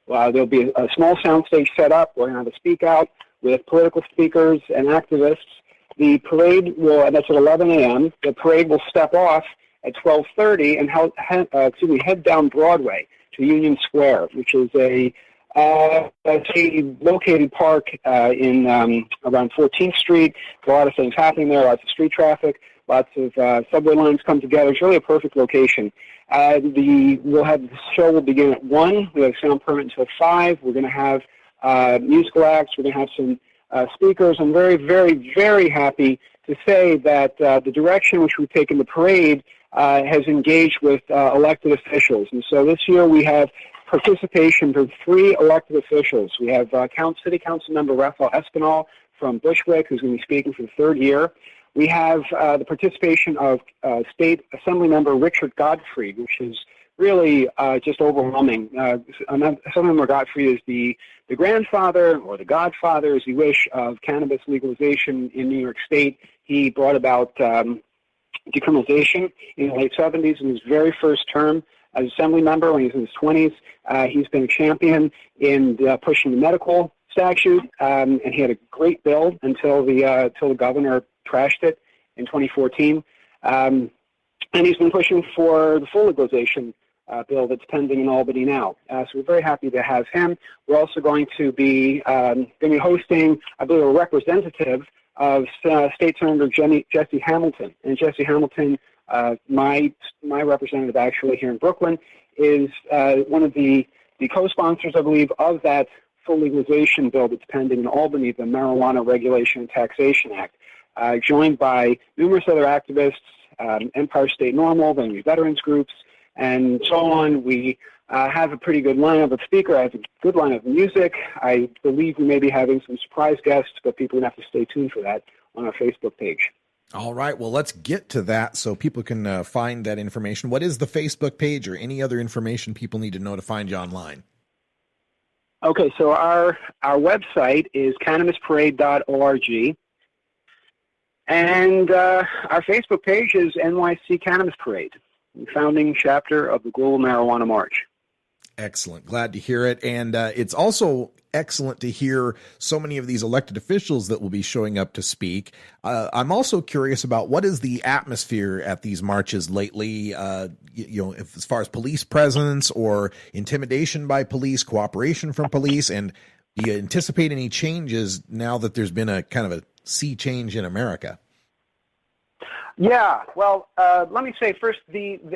There'll be a small soundstage set up. We're going to have a speak out with political speakers and activists. The parade and that's at 11 a.m. The parade will step off at 12:30 and head down Broadway to Union Square, which is a located park in around 14th Street. There's a lot of things happening there, lots of street traffic. Lots of subway lines come together. It's really a perfect location. The show will begin at 1. We have sound permit until 5. We're going to have musical acts. We're going to have some speakers. I'm very, very, very happy to say that the direction which we've taken the parade has engaged with elected officials. And so this year we have participation from 3 elected officials. We have City Council member Rafael Espinal from Bushwick, who's going to be speaking for the 3rd year. We have the participation of State Assembly Member Richard Godfrey, which is really just overwhelming. Assemblymember Godfrey is the grandfather, or the godfather, as you wish, of cannabis legalization in New York State. He brought about decriminalization in the late 70s in his very first term as Assembly member when he was in his 20s. He's been a champion in pushing the medical statute, and he had a great bill until the governor trashed it in 2014. And he's been pushing for the full legalization bill that's pending in Albany now. So we're very happy to have him. We're also going to be hosting, I believe, a representative of State Senator Jesse Hamilton. And Jesse Hamilton, my representative actually here in Brooklyn, is one of the co-sponsors, I believe, of that full legalization bill that's pending in Albany, the Marijuana Regulation and Taxation Act. Joined by numerous other activists, Empire State Normal, then veterans groups, and so on. We have a pretty good lineup of speakers. I have a good lineup of music. I believe we may be having some surprise guests, but people are going to have to stay tuned for that on our Facebook page. All right, well, let's get to that so people can find that information. What is the Facebook page or any other information people need to know to find you online? Okay, so our website is cannabisparade.org. And our Facebook page is NYC Cannabis Parade, the founding chapter of the Global Marijuana March. Excellent. Glad to hear it. And it's also excellent to hear so many of these elected officials that will be showing up to speak. I'm also curious about what is the atmosphere at these marches lately, as far as police presence or intimidation by police, cooperation from police, and do you anticipate any changes now that there's been a kind of a sea change in America? Yeah, well, let me say first,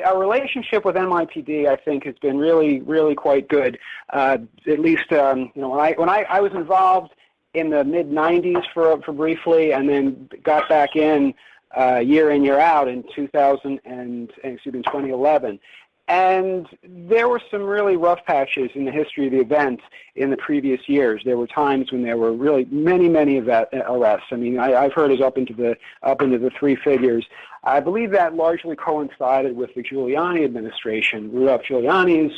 our relationship with NYPD, I think, has been really, really quite good. At least, when I was involved in the mid '90s for briefly, and then got back in year out in 2011. And there were some really rough patches in the history of the event in the previous years. There were times when there were really many arrests. I mean, I've heard is up into the three figures. I believe that largely coincided with the Giuliani administration. Rudolph Giuliani, as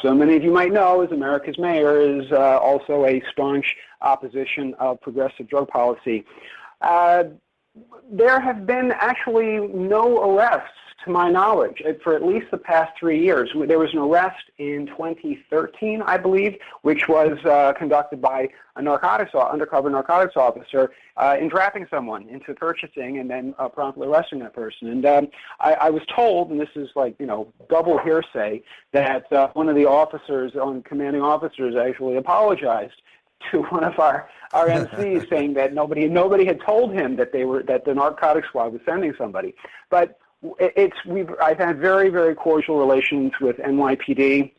so many of you might know, is America's mayor, is also a staunch opposition of progressive drug policy. There have been actually no arrests, to my knowledge, for at least the past 3 years. There was an arrest in 2013, I believe, which was conducted by a undercover narcotics officer entrapping someone into purchasing and then promptly arresting that person. And I was told, and this is like, double hearsay, that one of the commanding officers actually apologized to one of our MCs, saying that nobody had told him that the narcotics squad was sending somebody. But I've had very, very cordial relations with NYPD.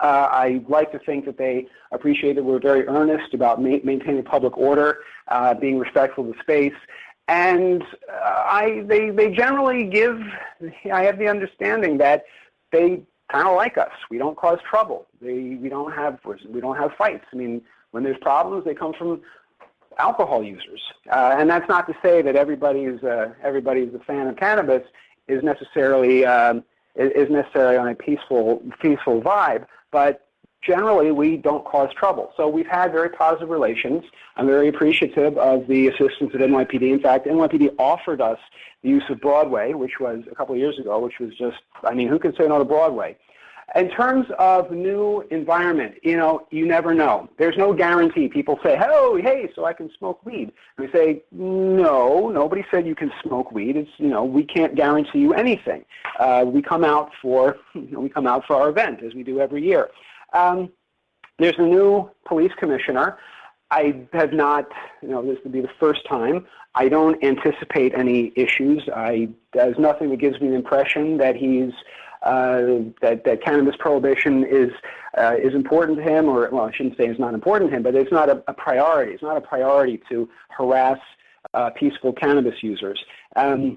I like to think that they appreciate that we're very earnest about maintaining public order, being respectful of the space, and they generally I have the understanding that they kind of like us. We don't cause trouble. We don't have fights. I mean, when there's problems, they come from alcohol users, and that's not to say that everybody who's a fan of cannabis is necessarily on a peaceful vibe. But generally, we don't cause trouble. So we've had very positive relations. I'm very appreciative of the assistance of NYPD. In fact, NYPD offered us the use of Broadway, which was a couple of years ago, which was just, I mean, who can say no to Broadway? In terms of new environment, you never know. There's no guarantee. People say, "Oh, hey, so I can smoke weed." And we say, "No, nobody said you can smoke weed. It's, we can't guarantee you anything. We come out for our event, as we do every year." There's a new police commissioner. I have not, this would be the first time. I don't anticipate any issues. There's nothing that gives me the impression that he's that cannabis prohibition is important to him, or, well, I shouldn't say it's not important to him, but it's not a priority. It's not a priority to harass peaceful cannabis users. In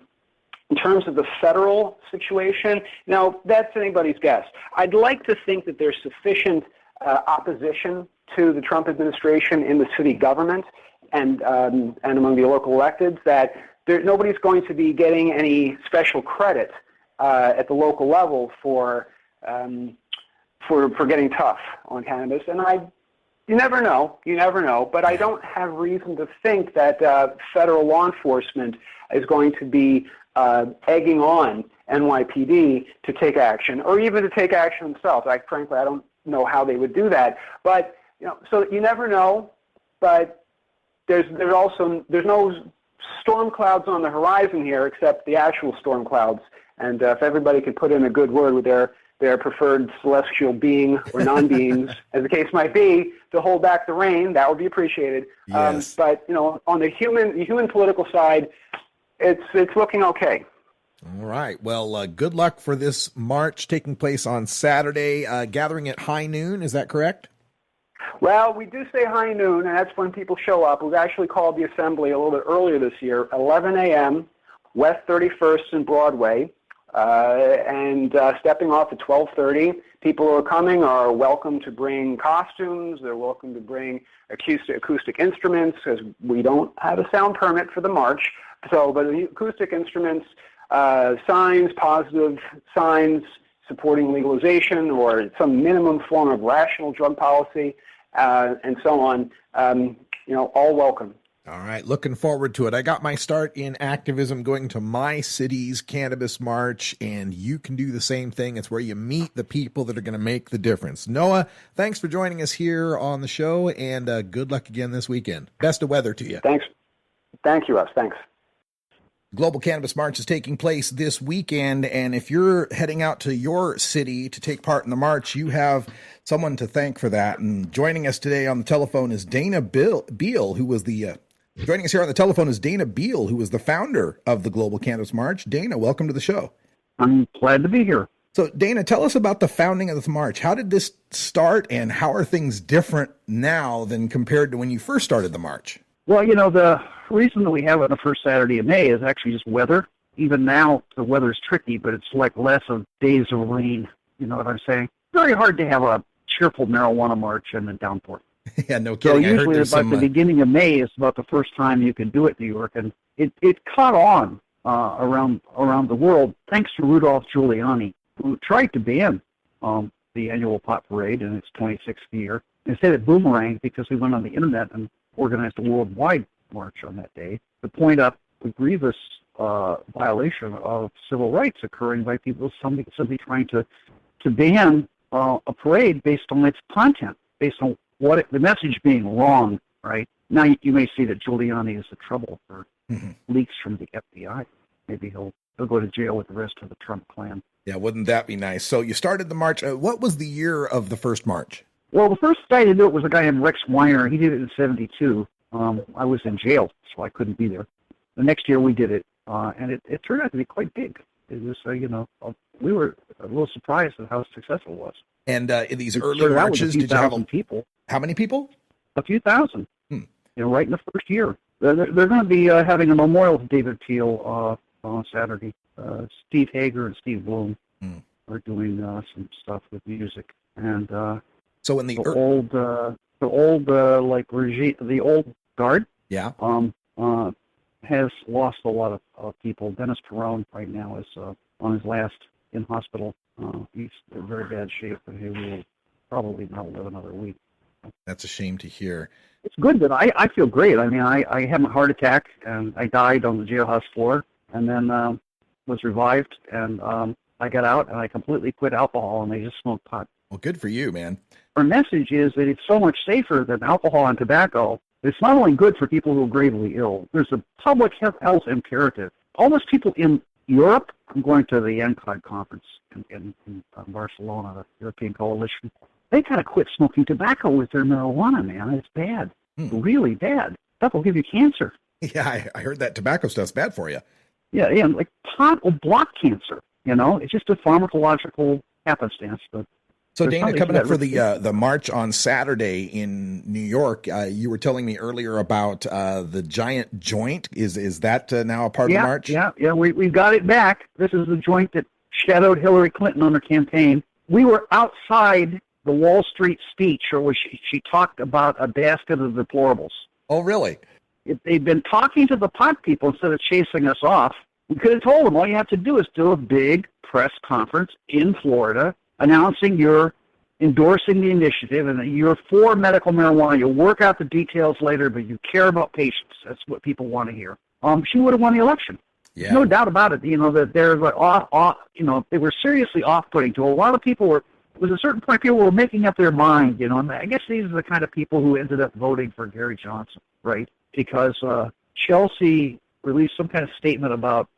terms of the federal situation, now that's anybody's guess. I'd like to think that there's sufficient opposition to the Trump administration in the city government and among the local electeds that nobody's going to be getting any special credit at the local level for getting tough on cannabis. And you never know, but I don't have reason to think that federal law enforcement is going to be egging on NYPD to take action, or even to take action themselves. Frankly, I don't know how they would do that. But so you never know. But there's no storm clouds on the horizon here, except the actual storm clouds. And if everybody could put in a good word with their preferred celestial being or non-beings, as the case might be, to hold back the rain, that would be appreciated. Yes. But on the human political side, it's looking okay. All right. Well, good luck for this march taking place on Saturday, gathering at high noon. Is that correct? Well, we do say high noon, and that's when people show up. We've actually called the assembly a little bit earlier this year, 11 a.m., West 31st and Broadway, and stepping off at 12:30. People who are coming are welcome to bring costumes. They're welcome to bring acoustic instruments, because we don't have a sound permit for the march. But the acoustic instruments, signs, positive signs supporting legalization or some minimum form of rational drug policy, and so on, all welcome. All right, looking forward to it. I got my start in activism going to my city's Cannabis March, and you can do the same thing. It's where you meet the people that are going to make the difference. Noah, thanks for joining us here on the show, and good luck again this weekend. Best of weather to you. Thanks. Thank you, Russ. Thanks. Global Cannabis March is taking place this weekend, and if you're heading out to your city to take part in the march, you have someone to thank for that. And joining us today on the telephone is Dana Beal, who was the Joining us here on the telephone is Dana Beal, who is the founder of the Global Cannabis March. Dana, welcome to the show. I'm glad to be here. So, Dana, tell us about the founding of the march. How did this start, and how are things different now than compared to when you first started the march? Well, the reason that we have it on the first Saturday of May is actually just weather. Even now, the weather is tricky, but it's like less of days of rain. You know what I'm saying? Very hard to have a cheerful marijuana march and a downpour. Yeah, no kidding. So usually about the beginning of May is about the first time you can do it in New York, and it caught on around the world thanks to Rudolph Giuliani, who tried to ban the annual pot parade in its 26th year. Instead, it boomeranged because we went on the internet and organized a worldwide march on that day to point out the grievous violation of civil rights occurring by people simply trying to ban a parade based on its content, based on the message being wrong, right? Now you may see that Giuliani is the trouble for leaks from the FBI. Maybe he'll go to jail with the rest of the Trump clan. Yeah, wouldn't that be nice? So you started the march. What was the year of the first march? Well, the first guy to do it was a guy named Rex Weiner. He did it in 1972. I was in jail, so I couldn't be there. The next year we did it, and it turned out to be quite big. It was, we were a little surprised at how successful it was. And in these early marches, did you have people? How many people? A few thousand. Right in the first year. They're going to be having a memorial to David Peel on Saturday. Steve Hager and Steve Bloom are doing some stuff with music, and so in the old guard, has lost a lot of people. Dennis Perone right now is on his last in hospital. He's in very bad shape, and he will probably not live another week. That's a shame to hear. It's good that I feel great. I mean, I had a heart attack, and I died on the jailhouse floor, and then was revived, and I got out, and I completely quit alcohol, and I just smoked pot. Well, good for you, man. Our message is that it's so much safer than alcohol and tobacco. It's not only good for people who are gravely ill. There's a public health imperative. All those people in Europe, I'm going to the NCOD conference in Barcelona, the European Coalition. They got to quit smoking tobacco with their marijuana, man. It's bad. Really bad. That will give you cancer. Yeah, I heard that tobacco stuff's bad for you. Yeah, like pot will block cancer, It's just a pharmacological happenstance. But so, Dana, coming up for the march on Saturday in New York, you were telling me earlier about the giant joint. Is that now a part of the march? Yeah, we've got it back. This is the joint that shadowed Hillary Clinton on her campaign. We were outside the Wall Street speech, where she talked about a basket of deplorables. Oh, really? If they'd been talking to the pot people instead of chasing us off, we could have told them all you have to do is do a big press conference in Florida announcing you're endorsing the initiative and that you're for medical marijuana. You'll work out the details later, but you care about patients. That's what people want to hear. She would have won the election. Yeah. No doubt about it. That they're like they were seriously off-putting to a lot of people. It was a certain point people were making up their mind, and I guess these are the kind of people who ended up voting for Gary Johnson, right? Because Chelsea released some kind of statement about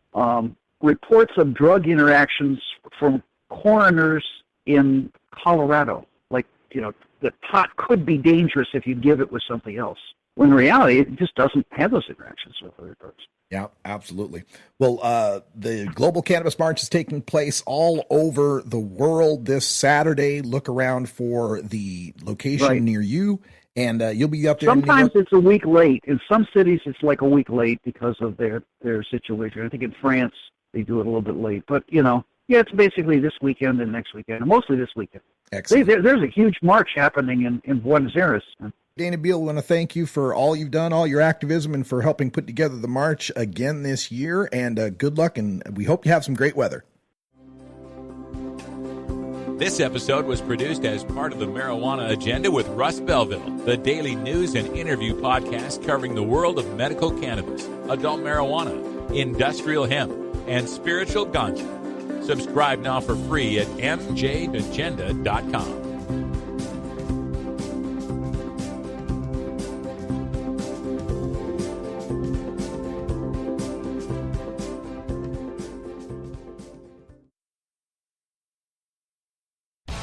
reports of drug interactions from coroners in Colorado. Like, that pot could be dangerous if you give it with something else. When in reality, it just doesn't have those interactions with other drugs. Yeah, absolutely. Well, the Global Cannabis March is taking place all over the world this Saturday. Look around for the location near you, and you'll be up there. Sometimes it's a week late. In some cities, it's like a week late because of their situation. I think in France, they do it a little bit late. But, it's basically this weekend and next weekend, and mostly this weekend. Excellent. There's a huge march happening in Buenos Aires. Dana Beal, I want to thank you for all you've done, all your activism, and for helping put together the march again this year. And good luck, and we hope you have some great weather. This episode was produced as part of the Marijuana Agenda with Russ Belville, the daily news and interview podcast covering the world of medical cannabis, adult marijuana, industrial hemp, and spiritual ganja. Subscribe now for free at mjagenda.com.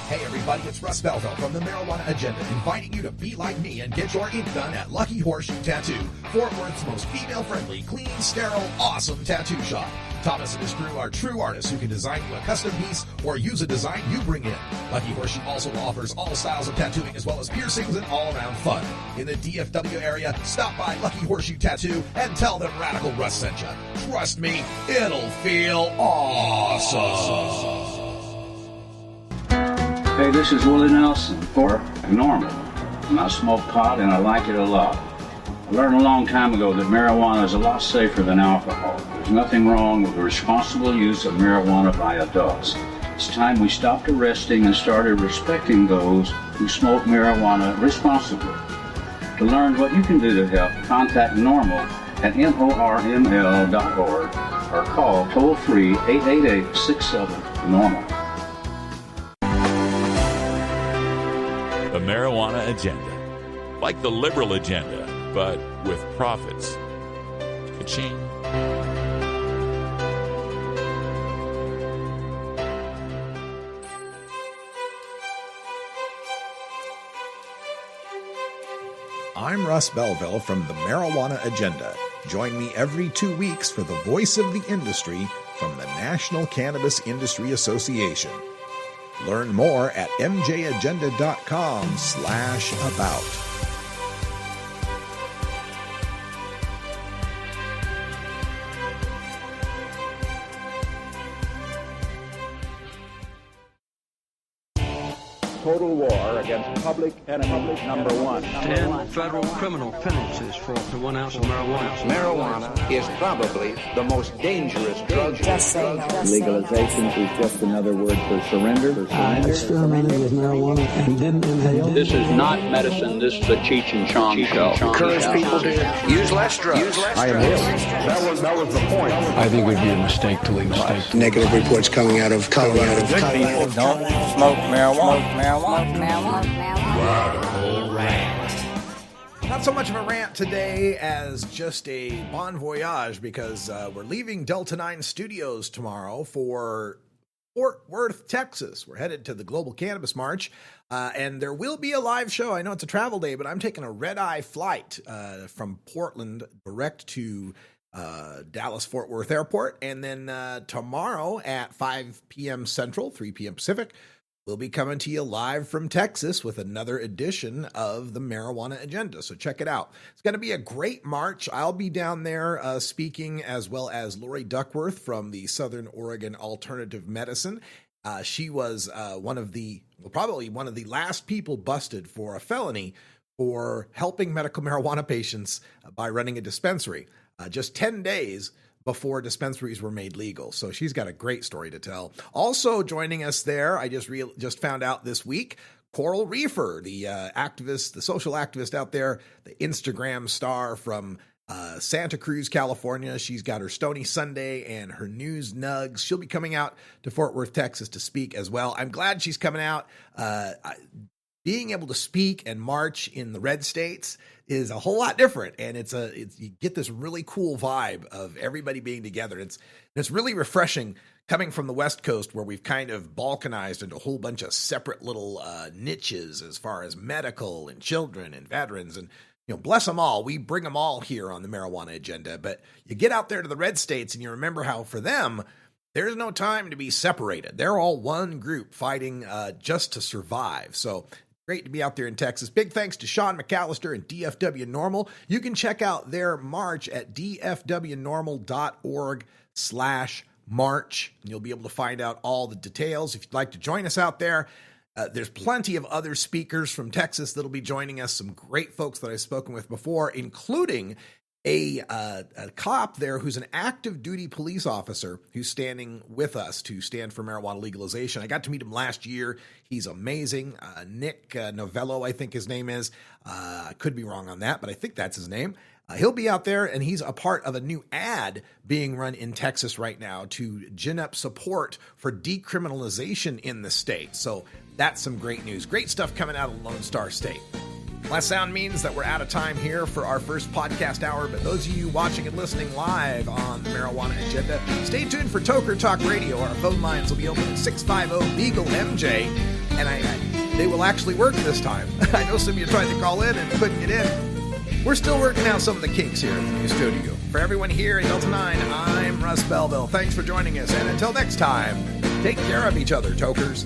Hey everybody, it's Russ Belville from the Marijuana Agenda, inviting you to be like me and get your ink done at Lucky Horseshoe Tattoo, Fort Worth's most female-friendly, clean, sterile, awesome tattoo shop. Thomas and his crew are true artists who can design you a custom piece or use a design you bring in. Lucky Horseshoe also offers all styles of tattooing as well as piercings and all-around fun. In the DFW area, stop by Lucky Horseshoe Tattoo and tell them Radical Russ sent you. Trust me, it'll feel awesome. Hey, this is Willie Nelson for Normal. And I smoke pot and I like it a lot. I learned a long time ago that marijuana is a lot safer than alcohol. There's nothing wrong with the responsible use of marijuana by adults. It's time we stopped arresting and started respecting those who smoke marijuana responsibly. To learn what you can do to help, contact Normal at norml.org or call toll-free 888-67-NORMAL. The Marijuana Agenda. Like the liberal agenda, but with profits. Ka-ching. I'm Russ Belville from the Marijuana Agenda. Join me every 2 weeks for the voice of the industry from the National Cannabis Industry Association. Learn more at mjagenda.com/about. Total war against public enemy number one. 10 federal criminal penalties for up to 1 ounce of marijuana. Marijuana is probably the most dangerous drug. Legalization is just another word for surrender. I experimented with marijuana and didn't inhale. This is not medicine. This is a Cheech and Chong show. Encourage people to use less drugs. I am ill. That was the point. I think it would be a mistake to legalize. Negative reports coming out of Colorado. People don't smoke marijuana. Not so much of a rant today as just a bon voyage because we're leaving Delta 9 Studios tomorrow for Fort Worth, Texas. We're headed to the Global Cannabis March, and there will be a live show. I know it's a travel day, but I'm taking a red-eye flight from Portland direct to Dallas-Fort Worth Airport, and then tomorrow at 5 p.m. Central, 3 p.m. Pacific, we'll be coming to you live from Texas with another edition of the Marijuana Agenda. So check it out. It's going to be a great march. I'll be down there speaking, as well as Lori Duckworth from the Southern Oregon Alternative Medicine. She was probably one of the last people busted for a felony for helping medical marijuana patients by running a dispensary. Just 10 days before dispensaries were made legal. So she's got a great story to tell. Also joining us there, I just found out this week, Coral Reefer, the activist, the social activist out there, the Instagram star from Santa Cruz, California. She's got her Stony Sunday and her News Nugs. She'll be coming out to Fort Worth, Texas to speak as well. I'm glad she's coming out. Being able to speak and march in the red states is a whole lot different. And you get this really cool vibe of everybody being together. It's really refreshing coming from the West Coast, where we've kind of balkanized into a whole bunch of separate little niches as far as medical and children and veterans. And, bless them all. We bring them all here on the Marijuana Agenda. But you get out there to the red states and you remember how for them, there's no time to be separated. They're all one group fighting just to survive. So great to be out there in Texas. Big thanks to Sean McAllister and DFW Normal. You can check out their march at dfwnormal.org/march. You'll be able to find out all the details. If you'd like to join us out there, there's plenty of other speakers from Texas that'll be joining us. Some great folks that I've spoken with before, including a cop there who's an active duty police officer who's standing with us to stand for marijuana legalization. I got to meet him last year. He's amazing. Nick Novello, I think his name is. I could be wrong on that, but I think that's his name. He'll be out there, and he's a part of a new ad being run in Texas right now to gin up support for decriminalization in the state. So that's some great news. Great stuff coming out of Lone Star State. That sound means that we're out of time here for our first podcast hour, but those of you watching and listening live on the Marijuana Agenda, stay tuned for Toker Talk Radio. Our phone lines will be open at 650-BEAGLE-MJ, and they will actually work this time. I know some of you tried to call in and couldn't get in. We're still working out some of the kinks here in the new studio. For everyone here at Delta 9, I'm Russ Belville. Thanks for joining us, and until next time, take care of each other, Tokers.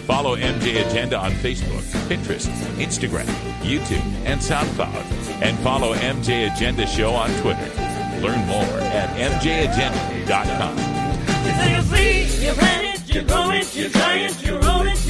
Follow MJ Agenda on Facebook, Pinterest, Instagram, YouTube, and SoundCloud. And follow MJ Agenda Show on Twitter. Learn more at mjagenda.com. You take a seed, you plant it, you grow it, you try it, you roll it.